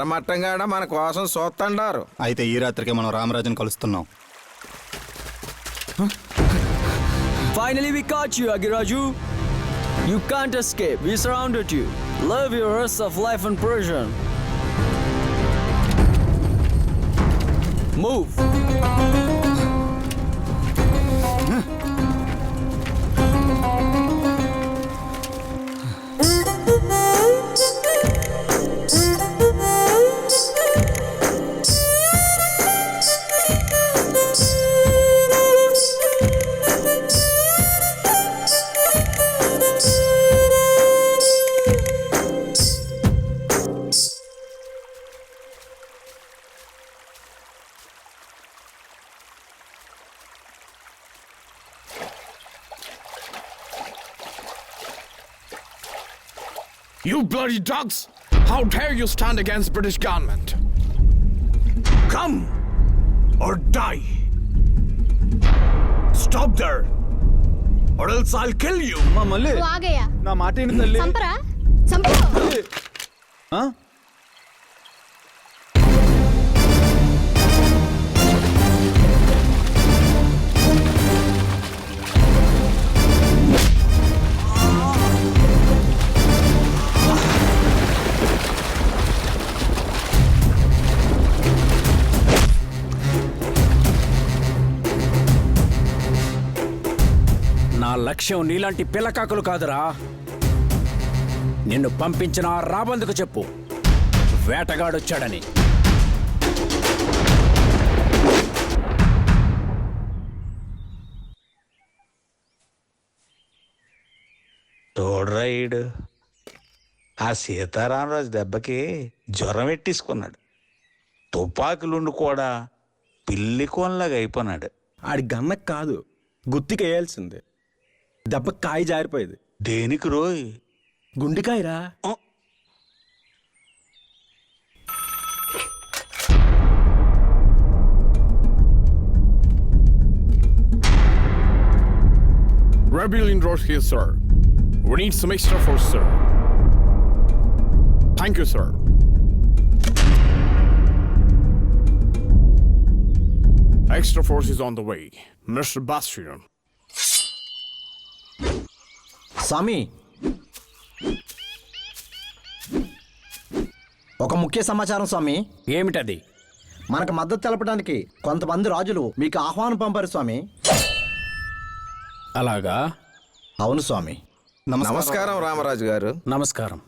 మట్టంగాడ మన కోసం చూస్తండారు. అయితే ఈ రాత్రికి మనం రామరాజుని కలుస్తున్నాం. Finally we caught you, Agiraju. You can't escape. We surrounded you. Live your rest of life in prison. Move. You bloody dogs! How dare you stand against British government? Come or die! Stop there, or else I'll kill you! మళ్ళీ నువ్వు ఆగయ్యా. నా మాట ఏంటి తల్లి? చంపరా చంపు. ఆ? నా లక్ష్యం నీలాంటి పిల్లకాకులు కాదురా. నిన్ను పంపించిన ఆ రాబందుకు చెప్పు వేటగాడొచ్చాడని. తోడ్రాయుడు ఆ సీతారామరాజు దెబ్బకి జ్వరం ఎట్టేసుకున్నాడు. తుపాకులుండి కూడా పిల్లి కోన్లాగా అయిపోయినాడు. ఆడి గన్నకు కాదు, గుత్తికి వేయాల్సిందే. దెబ్బ కాయ జారిపోయేది. దేనికి రోయ్? గుండెకాయరా. Rebellion road here, sir. We need some extra force, sir. Thank you, sir. Extra force is on the way, Mr. Bastian. స్వామి, ఒక ముఖ్య సమాచారం స్వామి. ఏమిటది? మనకు మద్దతు తెలపడానికి కొంతమంది రాజులు మీకు ఆహ్వానం పంపారు స్వామి. అలాగా? అవును స్వామి. నమస్కారం రామరాజు గారు. నమస్కారం.